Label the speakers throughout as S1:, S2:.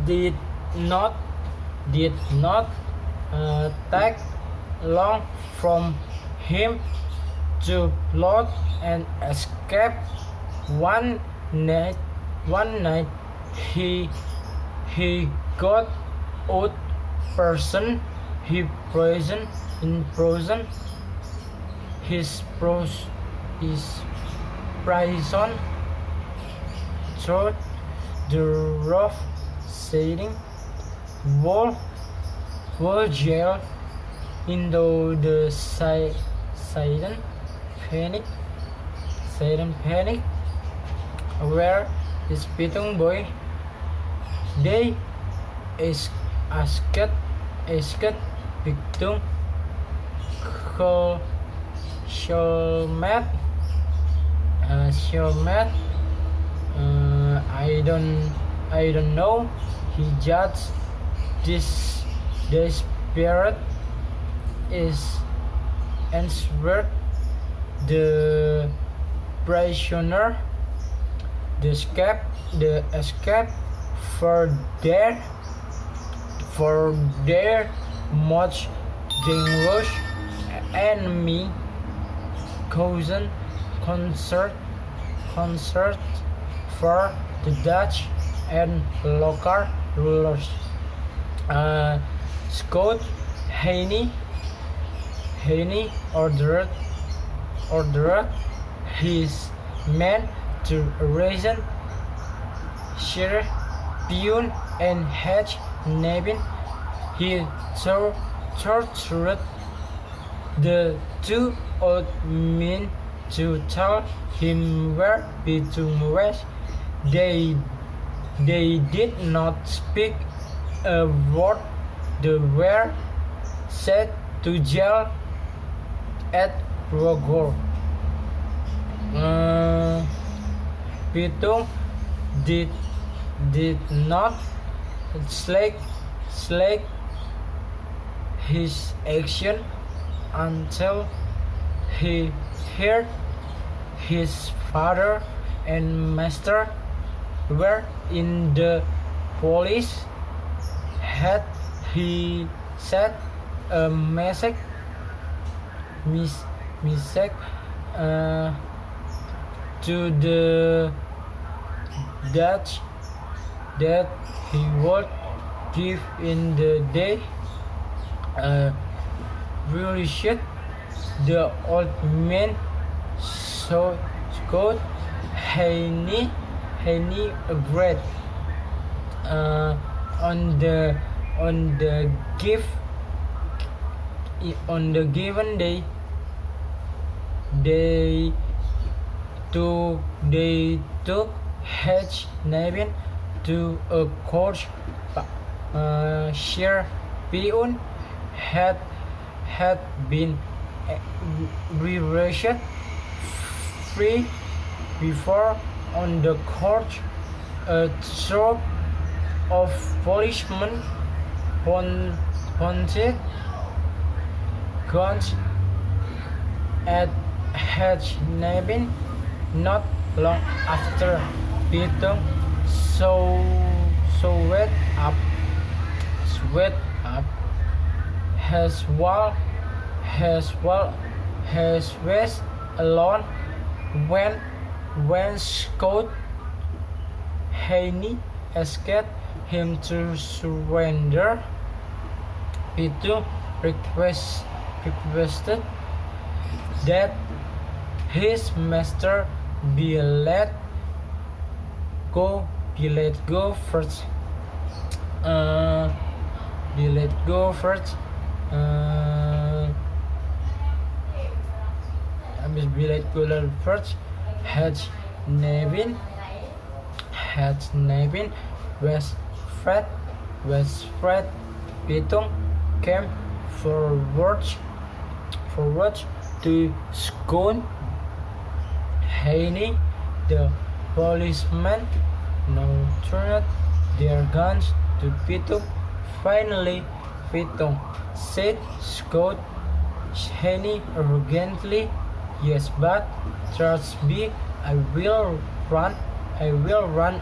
S1: did not take long from him to plot and escape. One night he got out person. He in prison. His prison through the rough setting wall jail into the sudden panic where his Pitung boy they asked Pitung showmat I don't know. He just this desperate is answered the prisoner the escape for their much dangerous enemy causing concert for the Dutch and local rulers. Scott Haney ordered his men to arrest Sheriff Pitung and Hedge Nevin. He tortured the two old men to tell him where Pitung was. They did not speak a word. They were sent to jail at Rogor. Pitung did not slake his action until he heard his father and master were in the police. Had he sent a message to the Dutch that he would give in the day, really shit. The old man so Scott Haney agreed. On the given day, they took Hedge Nevin to a court. Sheriff Pitung had been released free before on the court. A troop of policemen pointed guns at Hedge Nevin. Not long after, Pitung sweat up, was alone when Scott Haney escaped him to surrender. Pitung requested that his master be let go first. Hedge Nevin was Fred Pitung came forward to Scott Haney. The policemen now turned their guns to Pitung. Finally, Pitung said Scott Haney arrogantly, "Yes, but trust me, I will run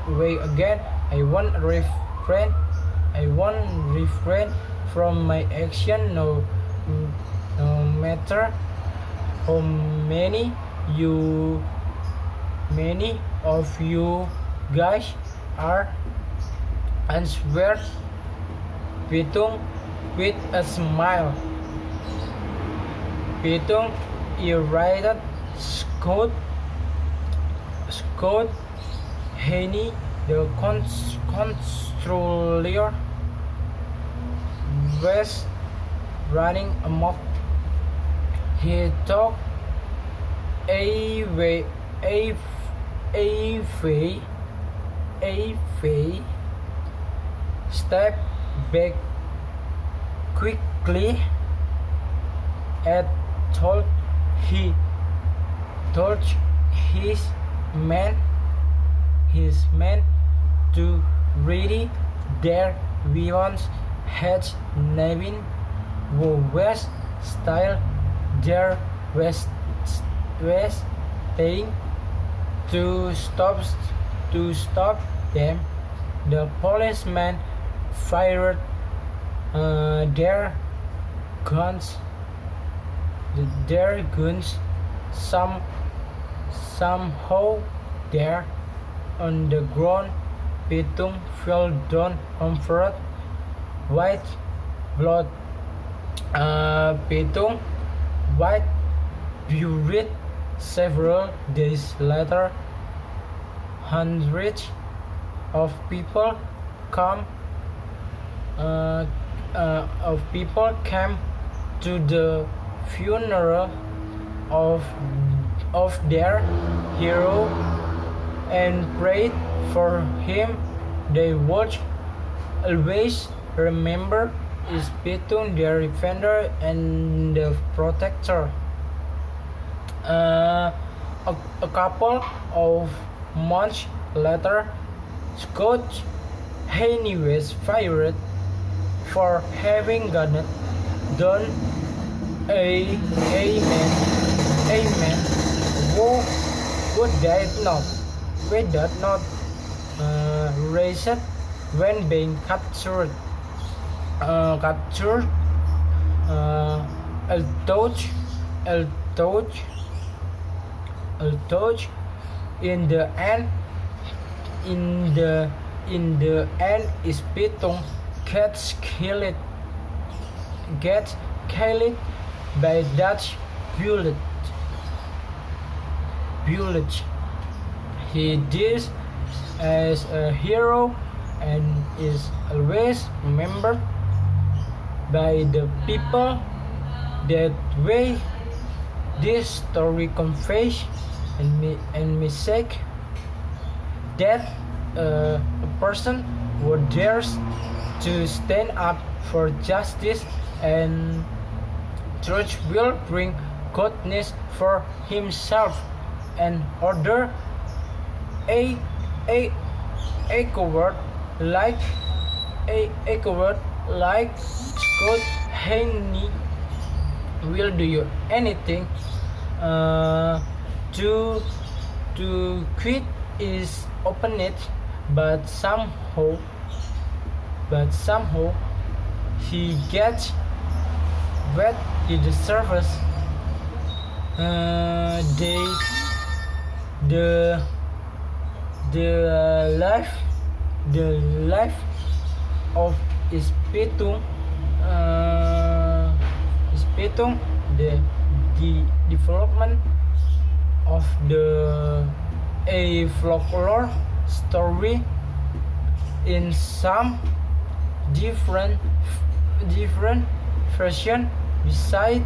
S1: away again. I won't refrain I won't refrain from my action, no matter how many of you guys are, answered Pitung with a smile. Pitung irritated Scott Haney, the controller, was running amok. He took a step back quickly and told his men to ready their weapons. Had Nevin West style their westing to stop them. The policemen fired their guns. Somehow there on the ground, Pitung fell down covered with blood. Pitung was buried several days later. Hundreds of people came to the funeral of their hero and prayed for him. They would always remember his Pitung, their defender and the protector. A couple of months later, Scott Haney was fired for having gunned down a man who did not resist when being captured. Although in the end, is Pitung gets killed by Dutch bullet. He did as a hero and is always remembered by the people. That way, this story conveys and mistake that a person who dares to stand up for justice and truth will bring goodness for himself and other. A coward like Scott Haney will do anything to quit his opponent, but somehow he gets what he deserves. The life of his Pitung, the development of a folklore story in some different version beside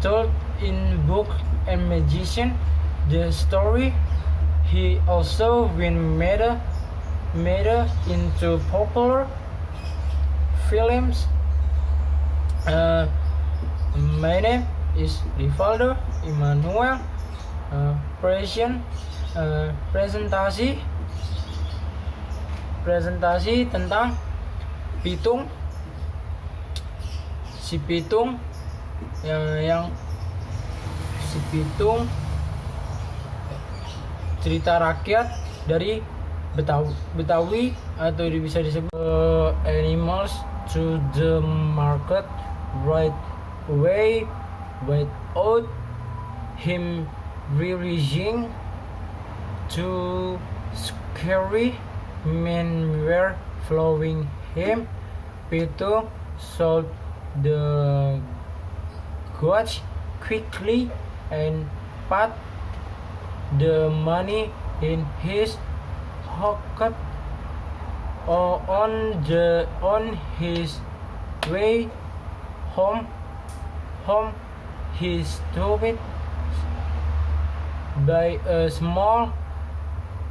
S1: told in book and magician. The story he also been made into popular films. My name is Rivaldo. Imanuel. Presentasi tentang Pitung. Si Pitung cerita rakyat dari Betawi atau bisa disebut animals to the market right away without him realizing. Two scary men were following him. Pitung sold the goods quickly and put the money in his pocket. On his way home he stopped by a small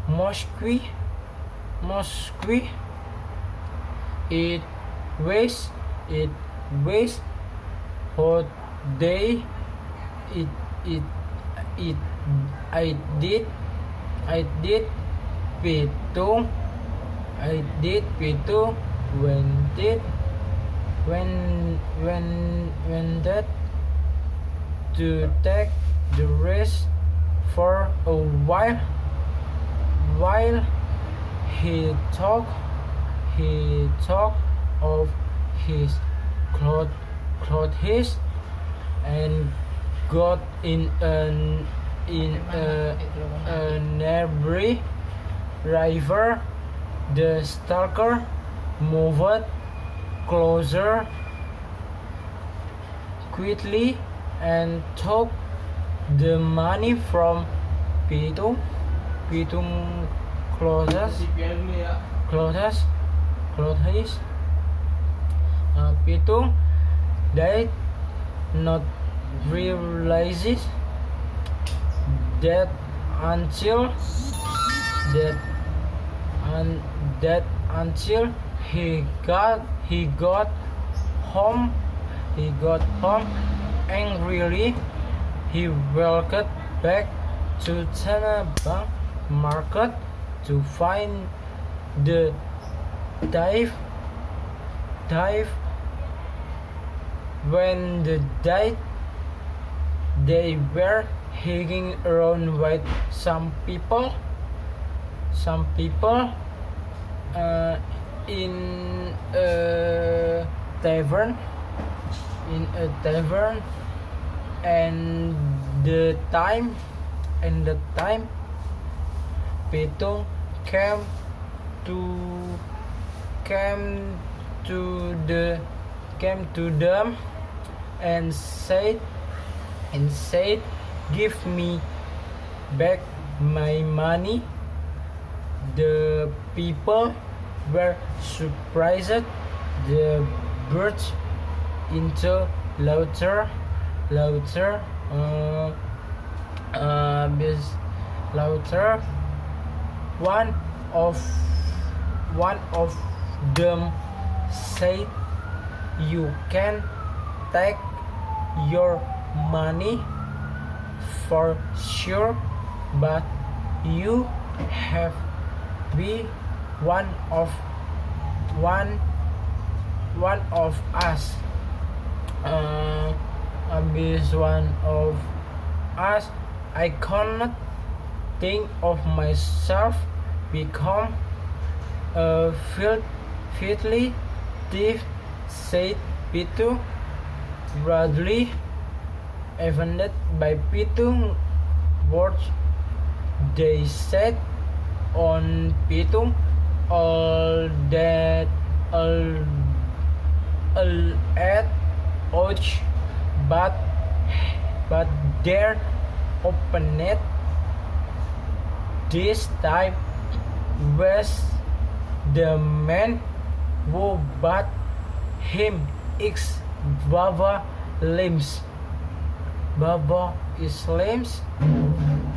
S1: mosque. It weighs what day I did Pitung when that to take the rest for a while he talked of his clothes and got in a neighboring river. The stalker moved closer quickly and took the money from Pitung clothes. Pitung died not realizes that until he got home angrily. He walked back to Tentang market to find the thief. When the they were hanging around with some people in a tavern and the time Pitung came to them and said, "Give me back my money." The people were surprised. They burst into laughter. One of them said, "You can take your money for sure, but you have be one of us." One of us. I cannot think of myself become a filthy thief, said Pitung, broadly offended by Pitung's words. They set on Pitung all at odds, but their opponent this time was the man who bought him ex Baba limbs. Baba is limbs,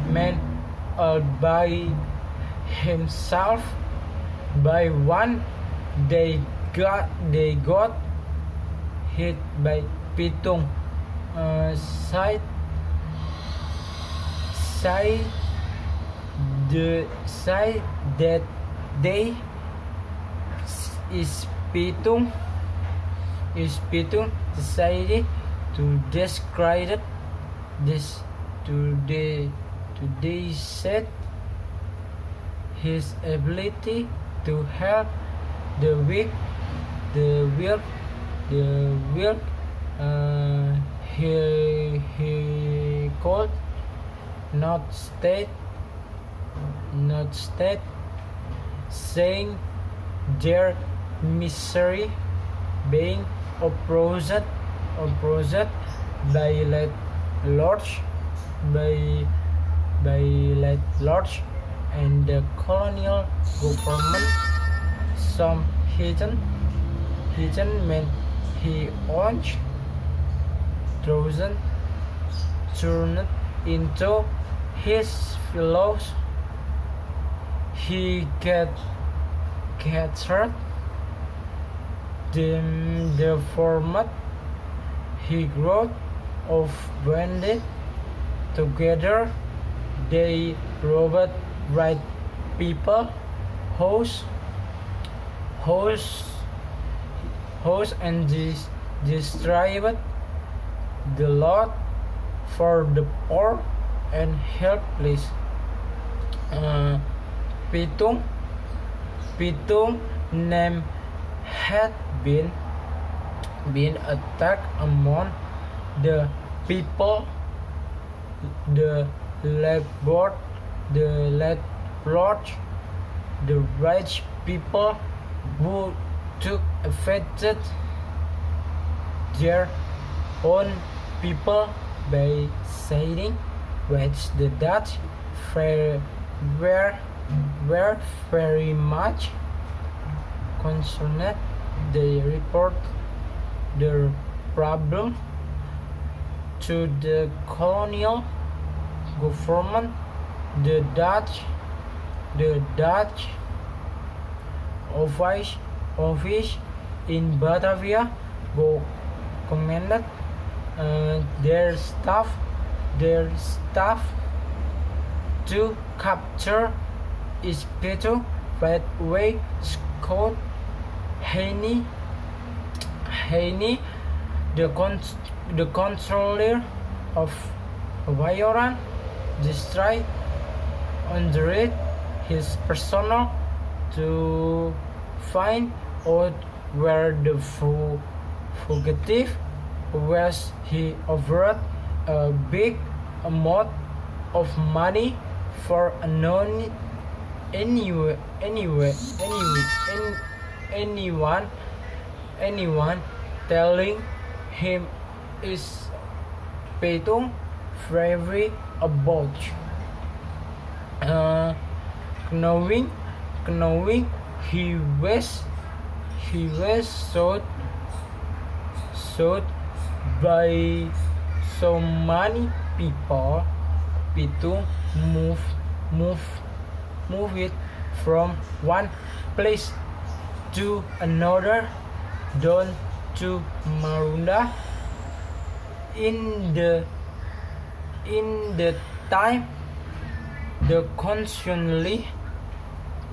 S1: man all by himself. By one, they got hit by Pitung. Side that day is Pitung decided to discredit this. Today said his ability to help the weak, the weak, the weak. He could not state, saying their misery being oppressed by large by large and the colonial government. Some hidden men he owned turned into his fellows. He gathered the format he growth of bandit together. They robbed right people, house and destroyed the lot for the poor and helpless. Pitung name had been attacked among the people, the landlord, the rich people who took affected their own people by saying which the Dutch were very much concerned. They report the problem to the colonial government. The Dutch office in Batavia commanded their staff to capture Pitung right away. Scott Haney, the controller of Bayoran district, ordered his personnel to find out where the fugitive was. He offered a big amount of money for anyone telling him is Pitung very about. Knowing he was sought by so many people. Pitung move it from one place to another, down to Marunda. In the time, the constantly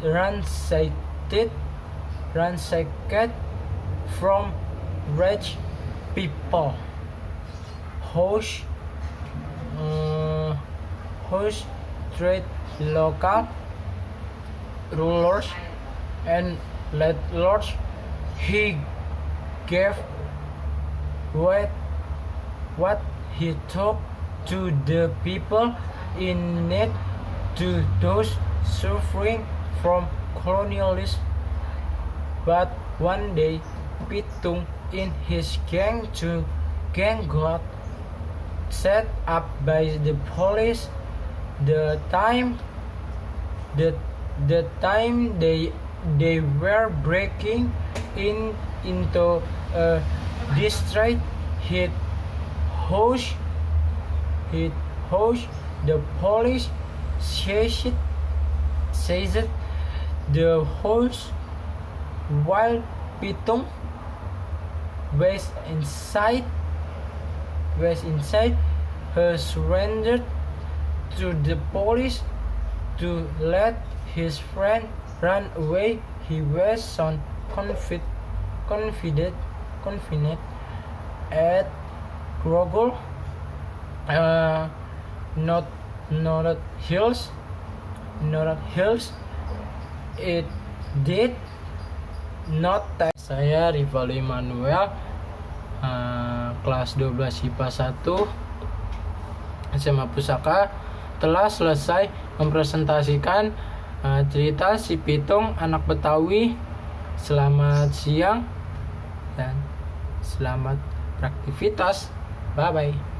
S1: ransacked from rich people, house trade local rulers and landlords. He gave what he thought to the people in need, to those suffering from colonialism. But one day, Pitung in his gang got set up by the police. The time they were breaking into a district, hit house. The police seized the house while Pitung was inside. He surrendered to the police to let his friend run away. He was so confident at Grogol, not hills, it did not take. Saya Rivaldo Imanuel, kelas 12 IPA 1 SMA Pusaka, telah selesai mempresentasikan cerita si Pitung anak Betawi. Selamat siang dan selamat beraktivitas. Bye bye.